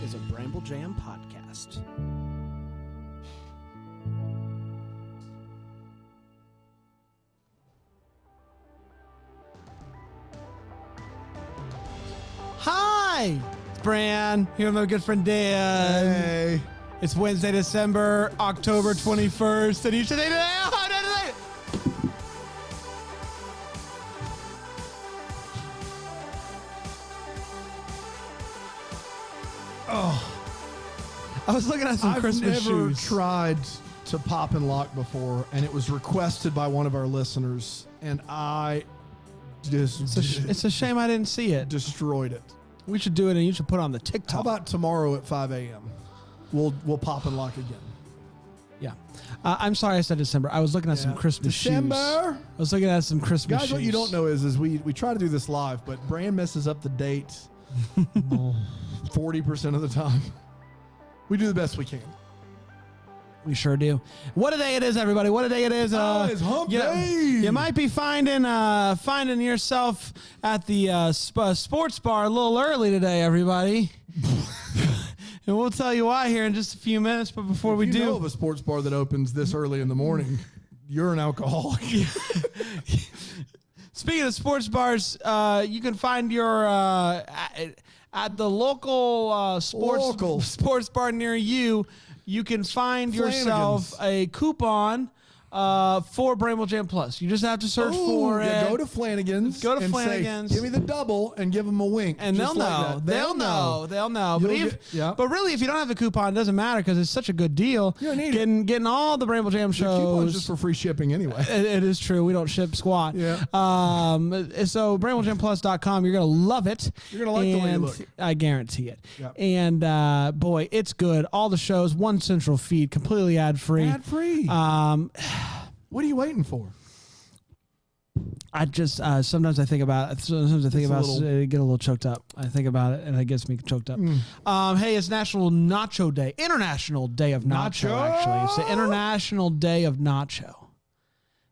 is a Bramble Jam podcast. Hi, it's Bran here with my good friend Dan. Hey. It's Wednesday, October 21st, and you should say today. I was looking at some Christmas shoes. I've never tried to pop and lock before, and it was requested by one of our listeners, and I just It's a shame I didn't see it. destroyed it. We should do it, and you should put it on the TikTok. How about tomorrow at 5 a.m.? We'll pop and lock again. Yeah. I'm sorry I said December. I was looking at some Christmas December. shoes. I was looking at some Christmas shoes. Guys, what you don't know is we try to do this live, but Bran messes up the date 40% of the time. We do the best we can. We sure do. What a day it is, everybody. What a day it is. It's hump day. You might be finding yourself at the sports bar a little early today, everybody. And we'll tell you why here in just a few minutes. But before we do, you know of a sports bar that opens this early in the morning, you're an alcoholic. Speaking of sports bars, you can find your at the local sports bar near you. You can find yourself a coupon for Bramble Jam Plus. You just have to search for it. Go to Flanagan's. Go to Flanagan's. Say, give me the double and give them a wink. And they'll know. They'll know. But really, if you don't have the coupon, it doesn't matter because it's such a good deal. You don't need it. Getting all the Bramble Jam shows. The coupon's just for free shipping anyway. It is true. We don't ship squat. Yeah. So BrambleJamPlus.com, you're going to love it. You're going to like the way you look. I guarantee it. Yep. And boy, it's good. All the shows, one central feed, completely ad-free. Ad-free. What are you waiting for? I just sometimes I think about it. Sometimes I think about it, get a little choked up. I think about it, and it gets me choked up. Hey, it's National Nacho Day, International Day of Nacho. Actually, it's the International Day of Nacho.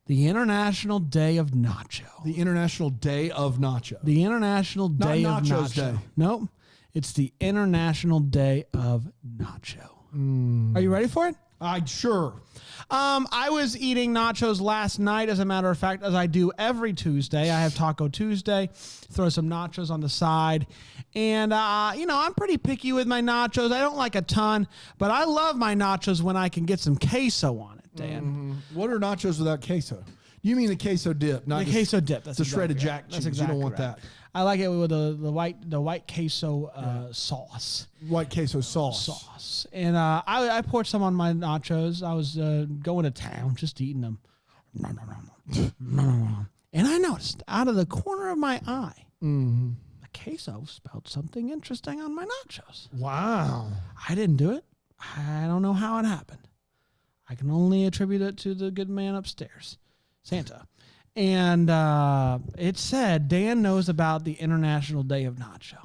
The International Day of Nacho. The International Day of Nacho. The International Day of Nacho's Nacho. Day. Nope, it's the International Day of Nacho. Are you ready for it? Sure. I was eating nachos last night, as a matter of fact, as I do every Tuesday. I have Taco Tuesday, throw some nachos on the side. And, I'm pretty picky with my nachos. I don't like a ton, but I love my nachos when I can get some queso on it, Dan. What are nachos without queso? You mean the queso dip, not the queso dip. That's the exactly shredded right. jack cheese. That's exactly You don't want right. that. I like it with the white queso sauce. White queso sauce. And I poured some on my nachos. I was going to town, just eating them. And I noticed out of the corner of my eye, the queso spelled something interesting on my nachos. Wow. I didn't do it. I don't know how it happened. I can only attribute it to the good man upstairs, Santa. And it said, Dan knows about the International Day of Nacho.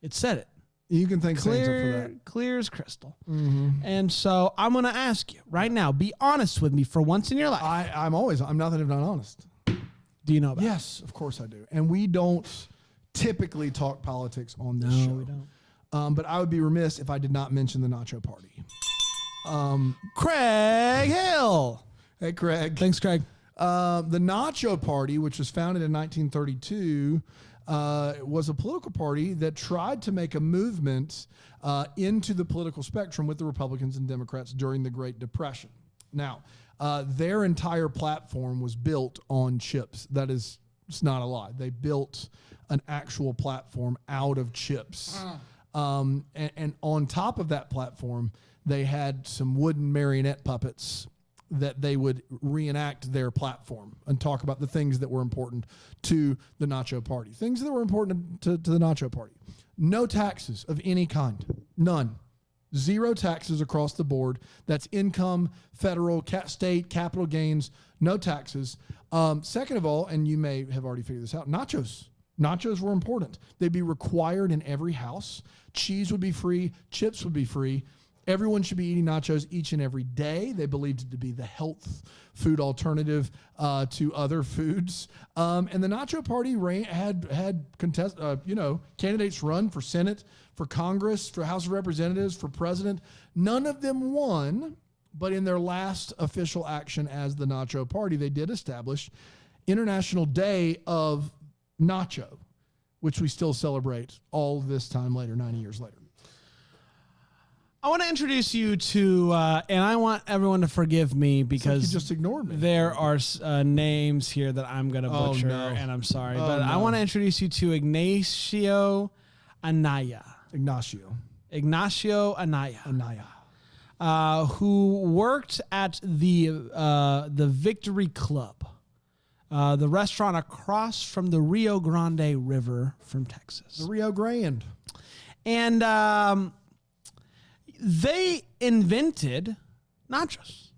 It said it. You can thank Santa for that. Clear as crystal. And so I'm going to ask you right now, be honest with me for once in your life. I'm nothing if not honest. Do you know about Yes, of course I do. And we don't typically talk politics on this show. No, we don't. But I would be remiss if I did not mention the Nacho Party. Craig Hill. Hey, Craig. Thanks, Craig. The Nacho Party, which was founded in 1932, was a political party that tried to make a movement into the political spectrum with the Republicans and Democrats during the Great Depression. Now, their entire platform was built on chips. That is, it's not a lie. They built an actual platform out of chips. And on top of that platform, they had some wooden marionette puppets that they would reenact their platform and talk about the things that were important to the Nacho Party. Things that were important to the Nacho Party. No taxes of any kind. None. Zero taxes across the board. That's income, federal, state, capital gains, no taxes. Second of all, and you may have already figured this out, nachos. Nachos were important. They'd be required in every house. Cheese would be free. Chips would be free. Everyone should be eating nachos each and every day. They believed it to be the health food alternative to other foods. And the Nacho Party had candidates run for Senate, for Congress, for House of Representatives, for president. None of them won, but in their last official action as the Nacho Party, they did establish International Day of Nacho, which we still celebrate all this time later, 90 years later. I want to introduce you to, and I want everyone to forgive me because you just ignored me. There are names here that I'm going to butcher, and I'm sorry. I want to introduce you to Ignacio Anaya. Ignacio Anaya. Who worked at the Victory Club, the restaurant across from the Rio Grande River from Texas. The Rio Grande. And they invented nachos.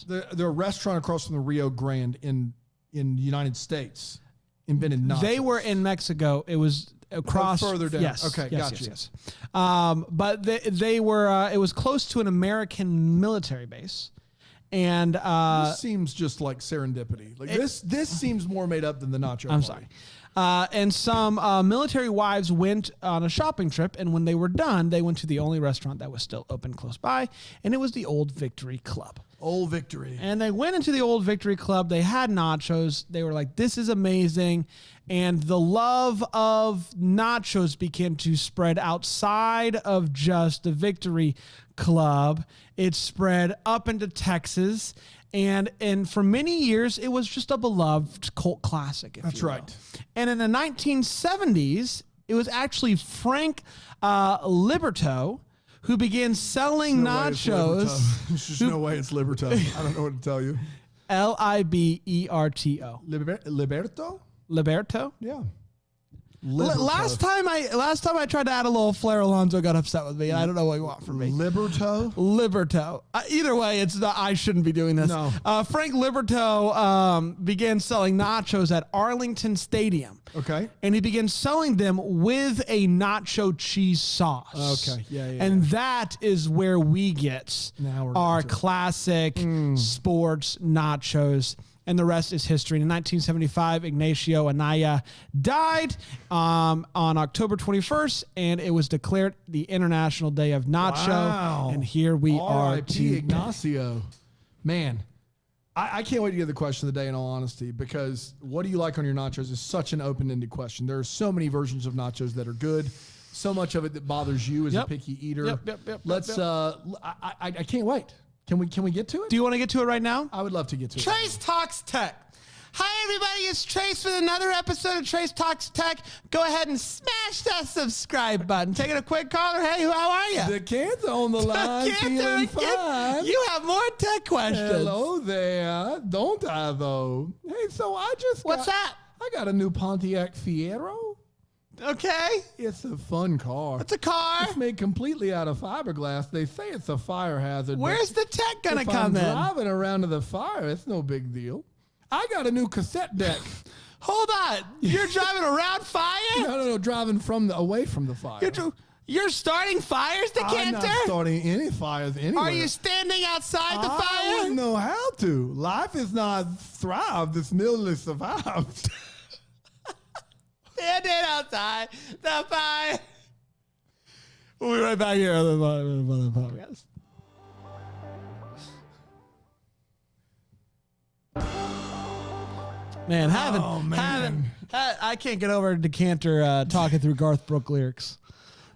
The restaurant across from the Rio Grande in the United States invented nachos. They were in Mexico. It was across further down. Yes. Okay, yes, gotcha. Yes. But they were. It was close to an American military base, and this seems just like serendipity. Like this seems more made up than the Nacho. I'm Party. sorry. And some military wives went on a shopping trip, and when they were done, they went to the only restaurant that was still open close by, and it was the Old Victory Club. Old Victory. And they went into the Old Victory Club. They had nachos. They were like, this is amazing. And the love of nachos began to spread outside of just the Victory Club. It spread up into Texas. And for many years, it was just a beloved cult classic. That's right. And in the 1970s, it was actually Frank Liberto who began selling nachos. There's just no way it's Liberto. I don't know what to tell you. Liberto. Liberto? Yeah. Last time I tried to add a little flair, Alonzo got upset with me, and I don't know what you want from me. Liberto. Either way, it's not, I shouldn't be doing this. No. Frank Liberto began selling nachos at Arlington Stadium. Okay. And he began selling them with a nacho cheese sauce. Okay. Yeah. And that is where we get our classic sports nachos. And the rest is history. In 1975, Ignacio Anaya died on October 21st, and it was declared the International Day of Nacho. Wow. And here we are. R.I.P. Ignacio. Man, I can't wait to get the question of the day, in all honesty, because what do you like on your nachos is such an open-ended question. There are so many versions of nachos that are good. So much of it that bothers you as a picky eater. I can't wait. Can we get to it? Do you want to get to it right now? I would love to get to it. Trace Talks Tech. Hi, everybody. It's Trace with another episode of Trace Talks Tech. Go ahead and smash that subscribe button. Taking a quick caller. Hey, how are you? The kids on the line feeling fine. You have more tech questions. Hello there. Don't I, though? Hey, so What's that? I got a new Pontiac Fiero. Okay. It's a fun car. It's a car. It's made completely out of fiberglass. They say it's a fire hazard. Where's the tech going to come in? If I'm driving around to the fire, it's no big deal. I got a new cassette deck. Hold on. You're driving around fire? No. Driving away from the fire. You're starting fires, Decanter? I'm not starting any fires anywhere. Are you standing outside the fire? I wouldn't know how to. Life is not thrived. It's merely survived. Standing outside the fire. We'll be right back here on the podcast. Man, I can't get over Decanter talking through Garth Brooks lyrics.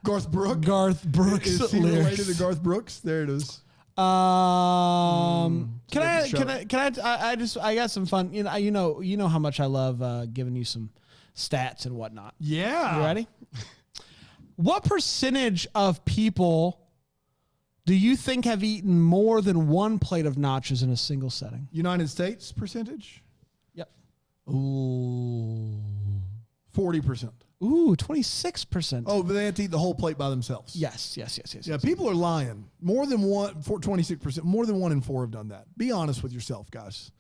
Garth Brooks? Garth Brooks is he lyrics. related to Garth Brooks? There it is. I got some fun. You know how much I love giving you some stats and whatnot. Yeah. You ready? What percentage of people do you think have eaten more than one plate of nachos in a single setting? United States percentage? Yep. Ooh. 40%. Ooh, 26%. Oh, but they have to eat the whole plate by themselves. Yes. Yeah, people are lying. More than 26%. More than 1 in 4 have done that. Be honest with yourself, guys.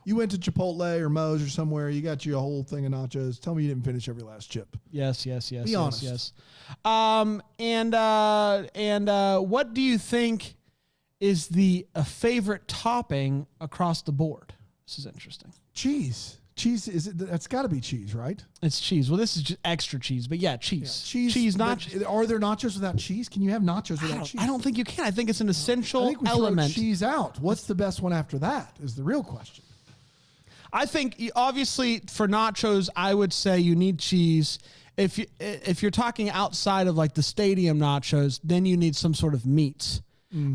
You went to Chipotle or Moe's or somewhere. You got you a whole thing of nachos. Tell me you didn't finish every last chip. Yes. Be honest. Yes. And what do you think is the favorite topping across the board? This is interesting. Cheese. Cheese that's got to be cheese, right? It's cheese. Well, this is just extra cheese, but yeah, cheese. Yeah, cheese, nachos. Are there nachos without cheese? Can you have nachos without cheese? I don't think you can. I think it's an essential I think we element. Throw cheese out. What's the best one after that? Is the real question. I think obviously for nachos, I would say you need cheese. If you're talking outside of like the stadium nachos, then you need some sort of meats.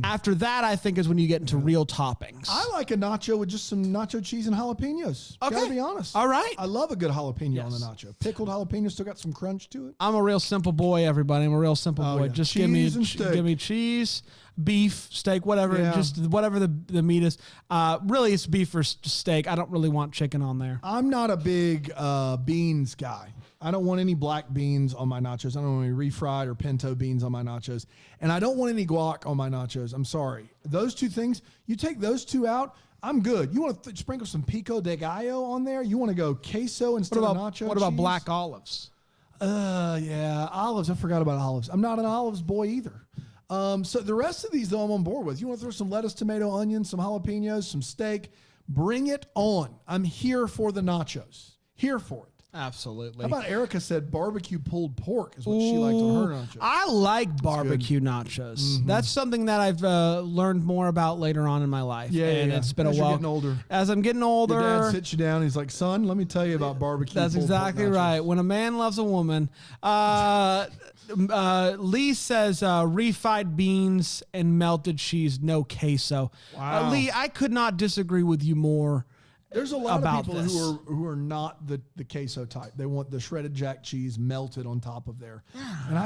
After that, I think is when you get into real toppings. I like a nacho with just some nacho cheese and jalapenos. Okay. Gotta be honest. All right. I love a good jalapeno on the nacho. Pickled jalapeno still got some crunch to it. I'm a real simple boy, everybody. I'm a real simple boy. Yeah. Just Cheese give me cheese, beef, steak, whatever. Yeah. Just whatever the meat is. Really, it's beef or steak. I don't really want chicken on there. I'm not a big beans guy. I don't want any black beans on my nachos. I don't want any refried or pinto beans on my nachos. And I don't want any guac on my nachos. I'm sorry. Those two things, you take those two out, I'm good. You want to sprinkle some pico de gallo on there? You want to go queso instead of nacho What about cheese? black olives? Yeah, olives. I forgot about olives. I'm not an olives boy either. So the rest of these, though, I'm on board with. You want to throw some lettuce, tomato, onion, some jalapenos, some steak. Bring it on. I'm here for the nachos. Here for it. Absolutely. How about Erica said barbecue pulled pork is what she liked on her nachos. I like barbecue nachos. Mm-hmm. That's something that I've learned more about later on in my life. And it's been As a while. you're getting older. As I'm getting older. Your dad sits you down. He's like, son, let me tell you about barbecue. That's pulled pork exactly nachos." right. When a man loves a woman. Lee says refried beans and melted cheese, no queso. Wow. Lee, I could not disagree with you more. There's a lot about of people this. who are not the queso type. They want the shredded jack cheese melted on top of there. And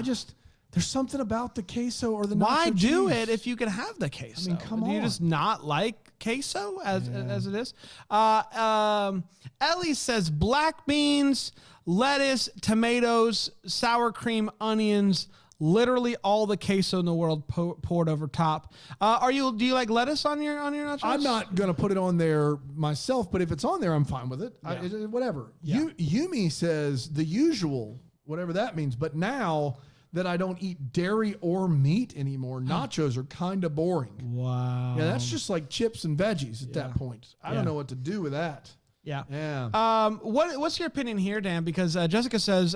there's something about the queso or the nacho Why do cheese. it if you can have the queso? I mean, come Do you on. just not like queso as it is? Ellie says black beans, lettuce, tomatoes, sour cream, onions, literally all the queso in the world poured over top. Do you like lettuce on your nachos? I'm not going to put it on there myself, but if it's on there, I'm fine with it. Yeah. Whatever. Yeah. Yumi says the usual, whatever that means. But now that I don't eat dairy or meat anymore, nachos are kind of boring. Wow. Yeah, that's just like chips and veggies at that point. I don't know what to do with that. Yeah. Yeah. What's your opinion here, Dan? Because Jessica says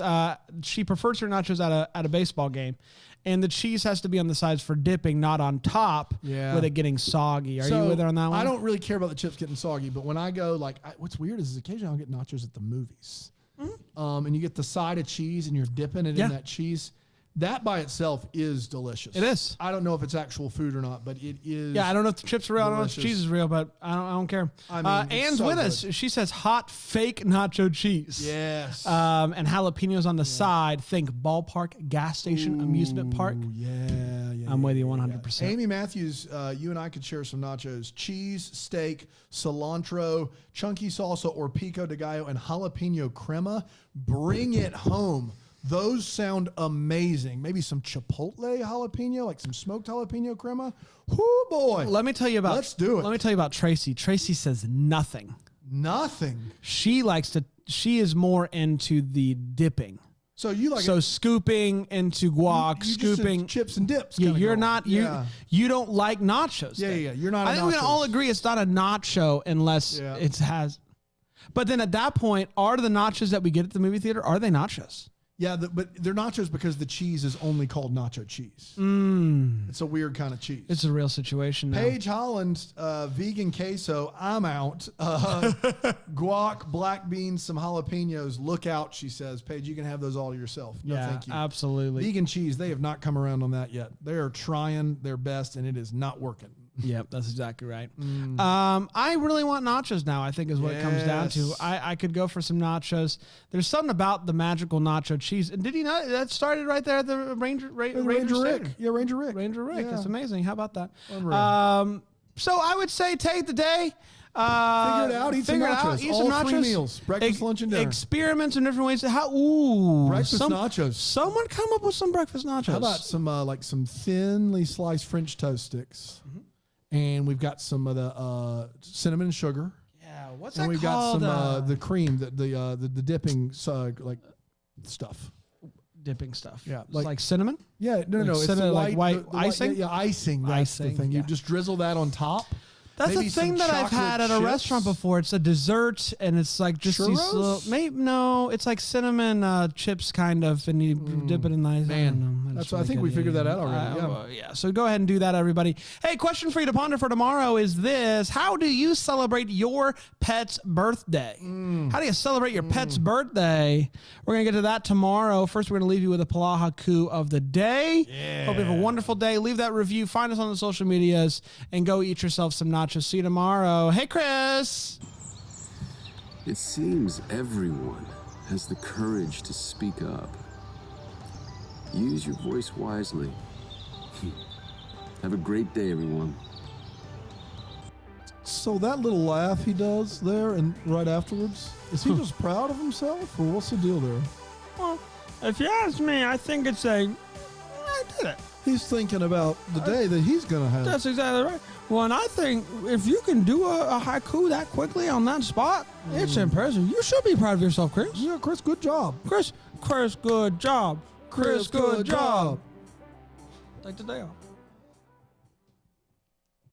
she prefers her nachos at a baseball game, and the cheese has to be on the sides for dipping, not on top. Yeah. With it getting soggy. Are you with her on that one? I don't really care about the chips getting soggy, but when I go, what's weird is occasionally I'll get nachos at the movies, and you get the side of cheese and you're dipping it in that cheese. That by itself is delicious. It is. I don't know if it's actual food or not, but it is. Yeah, I don't know if the chips are real. I don't know if the delicious. cheese is real, but I don't care. I mean, it's Anne's so with us. good. She says hot fake nacho cheese. Yes. And jalapenos on the side. Think ballpark, gas station, amusement park. Yeah. I'm with you 100%. Amy Matthews, you and I could share some nachos. Cheese, steak, cilantro, chunky salsa, or pico de gallo, and jalapeno crema. Bring it home. Those sound amazing. Maybe some chipotle jalapeno, like some smoked jalapeno crema. Whoo, boy. Let me tell you about. Let's do it. Let me tell you about Tracy. Tracy says nothing. Nothing. She is more into the dipping. So you like So scooping into guac, you just scooping said chips and dips. Yeah, kinda you're going. not Yeah. you don't like nachos. Yeah, then. yeah, you're not a I think we can all nachos. agree it's not a nacho unless it has. But then at that point, are the nachos that we get at the movie theater, are they nachos? Yeah, but they're nachos because the cheese is only called nacho cheese. It's a weird kind of cheese. It's a real situation now. Paige Holland, vegan queso, I'm out. Guac, black beans, some jalapenos. Look out, she says. Paige, you can have those all to yourself. No, Yeah, thank you. absolutely. Vegan cheese, they have not come around on that yet. They are trying their best, and it is not working. Yep, that's exactly right. I really want nachos now, I think is what it comes down to. Yes. I could go for some nachos. There's something about the magical nacho cheese. And did you know that started right there at the Ranger Ranger Stadium? Rick. Yeah, Ranger Rick. Ranger Rick. Yeah. That's amazing. How about that? Unreal. So I would say take the day. Figure it out. Eat some nachos. Eat All some three nachos. meals. Breakfast, lunch, and dinner. Experiments in different ways. Breakfast nachos. Someone come up with some breakfast nachos. How about some thinly sliced French toast sticks? And we've got some of the cinnamon and sugar. Yeah. What's And that we've got called? some the cream, the dipping like stuff. Dipping stuff. Yeah, It's like cinnamon. Yeah, no, Like it's the cinnamon, like white, white icing? Yeah, icing. That's the Icing, thing. yeah. You just drizzle that on top. That's Maybe a thing some that I've had at chocolate a chips. restaurant before. It's a dessert, and it's like just these Churros? little. Maybe no, it's like cinnamon chips, kind of, and you dip it in the ice. Man, I don't know. that's. It's I really think good. we figured that out already. Well, yeah. So go ahead and do that, everybody. Hey, question for you to ponder for tomorrow is this: how do you celebrate your pet's birthday? How do you celebrate your pet's birthday? We're gonna get to that tomorrow. First, we're gonna leave you with a Palahaku of the day. Yeah. Hope you have a wonderful day. Leave that review. Find us on the social medias, and go eat yourself some nachos. See you tomorrow. Hey, Chris. It seems everyone has the courage to speak up. Use your voice wisely. Have a great day, everyone. So that little laugh he does there, and right afterwards, is he just proud of himself, or what's the deal there? Well, if you ask me, I think it's I did it. He's thinking about the day that he's gonna have. That's exactly right. Well, and I think if you can do a haiku that quickly on that spot, it's impressive. You should be proud of yourself, Chris. Yeah, Chris, good job. Chris, good job. Chris, good job. Take the day off.